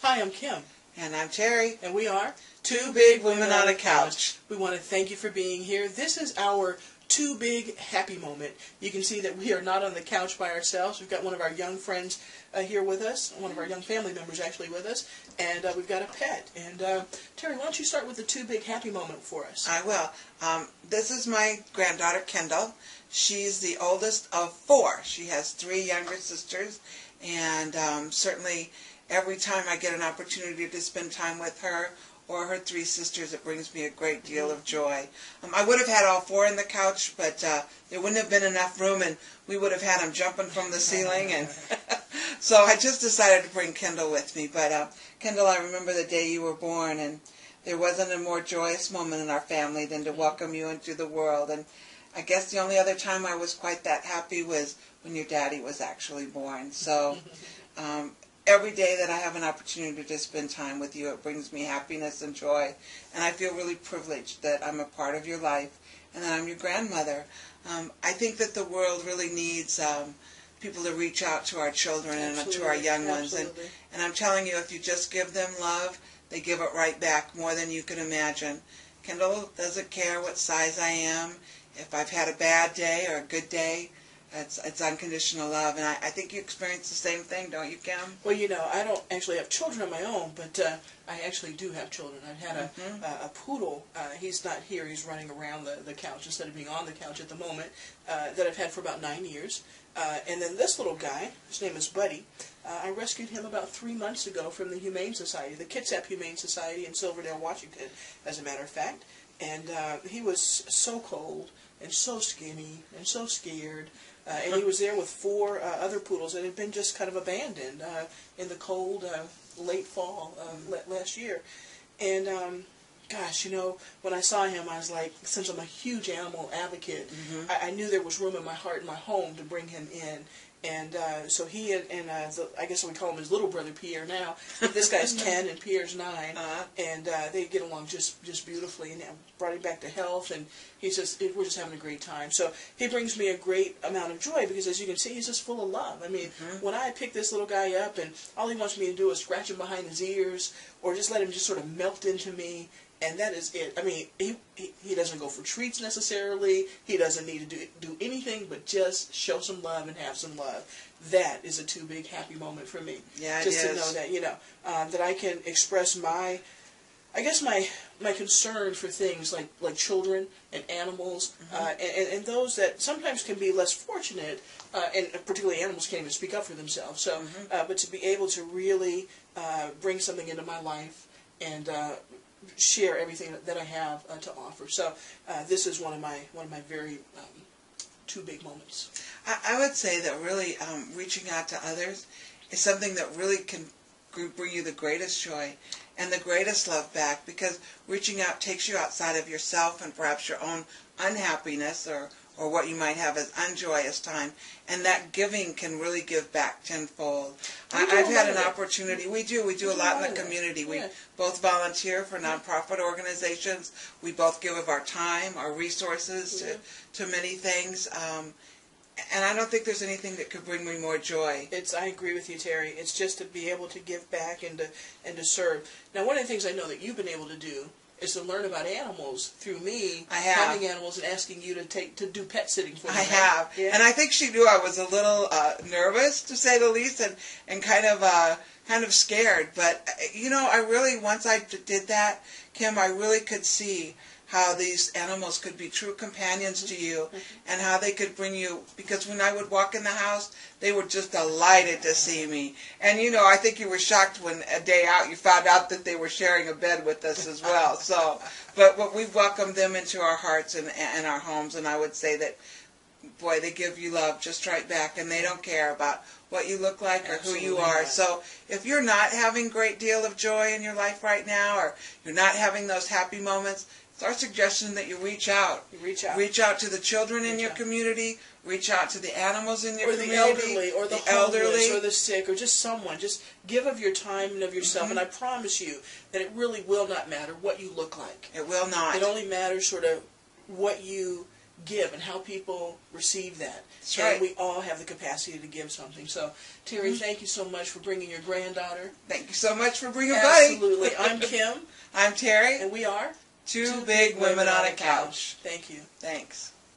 Hi, I'm Kim. And I'm Terry. And we are Two Big Women on a Couch. We want to thank you for being here. This is our Too Big Happy Moment. You can see that we are not on the couch by ourselves. We've got one of our young friends here with us, one of our young family members actually with us, and we've got a pet. And Terry, why don't you start with the Too Big Happy Moment for us? I will. This is my granddaughter, Kendall. She's the oldest of four. She has three younger sisters, and certainly every time I get an opportunity to spend time with her or her three sisters, it brings me a great deal of joy. I would have had all four in the couch, but there wouldn't have been enough room, and we would have had them jumping from the ceiling. And so I just decided to bring Kendall with me. But Kendall, I remember the day you were born, and there wasn't a more joyous moment in our family than to welcome you into the world. And I guess the only other time I was quite that happy was when your daddy was actually born. So every day that I have an opportunity to spend time with you, it brings me happiness and joy. And I feel really privileged that I'm a part of your life and that I'm your grandmother. I think that the world really needs people to reach out to our children and to our young ones. And I'm telling you, if you just give them love, they give it right back more than you can imagine. Kendall doesn't care what size I am. If I've had a bad day or a good day, it's unconditional love, and I think you experience the same thing, don't you, Kim? Well, you know, I don't actually have children of my own, but I actually do have children. I've had a poodle. He's not here. He's running around the couch instead of being on the couch at the moment, that I've had for about 9 years. And then this little guy, his name is Buddy, I rescued him about 3 months ago from the Humane Society, the Kitsap Humane Society in Silverdale, Washington, as a matter of fact. And he was so cold and so skinny and so scared. And he was there with four other poodles that had been just kind of abandoned in the cold late fall last year. And gosh, you know, when I saw him, I was like, since I'm a huge animal advocate, I knew there was room in my heart and my home to bring him in. And so he and I guess we call him his little brother Pierre now. This guy's 10 and Pierre's 9, and they get along just beautifully. And I brought him back to health, and we're just having a great time. So he brings me a great amount of joy because, as you can see, he's just full of love. I mean, when I pick this little guy up, and all he wants me to do is scratch him behind his ears, or just let him just sort of melt into me. And that is it. I mean, he doesn't go for treats necessarily. He doesn't need to do anything but just show some love and have some love. That is a Too Big Happy Moment for me. Yeah, just to know that, you know, that I can express my concern for things like children and animals, and those that sometimes can be less fortunate, and particularly animals can't even speak up for themselves. So, but to be able to really bring something into my life and share everything that I have to offer. So this is one of my very Too Big moments. I would say that really reaching out to others is something that really can bring you the greatest joy and the greatest love back, because reaching out takes you outside of yourself and perhaps your own unhappiness or what you might have as unjoyous time, and that giving can really give back tenfold. I've had an opportunity. We do a lot in the community. We both volunteer for nonprofit organizations. We both give of our time, our resources to many things. And I don't think there's anything that could bring me more joy. I agree with you, Terry. It's just to be able to give back and to serve. Now, one of the things I know that you've been able to do is to learn about animals through me having animals and asking you to do pet sitting for me. I have. Yeah. And I think she knew I was a little nervous, to say the least, and kind of scared. But, you know, I really, once I did that, Kim, I really could see how these animals could be true companions to you, and how they could bring you, because when I would walk in the house, they were just delighted to see me. And, you know, I think you were shocked when a day out you found out that they were sharing a bed with us as well. So, but we've welcomed them into our hearts and our homes, and I would say that, boy, they give you love just right back, and they don't care about what you look like or who you are. So if you're not having a great deal of joy in your life right now, or you're not having those happy moments, it's our suggestion that you reach out. Reach out to the children in your community. Reach out to the animals in your community. Or the elderly, or the homeless, or the sick, or just someone. Just give of your time and of yourself. And I promise you that it really will not matter what you look like. It will not. It only matters sort of what you give and how people receive that. That's and right. we all have the capacity to give something. So, Terry, thank you so much for bringing your granddaughter. Thank you so much for bringing Buddy. Absolutely. I'm Kim. I'm Terry. And we are Two Big Women on a Couch. Thank you. Thanks.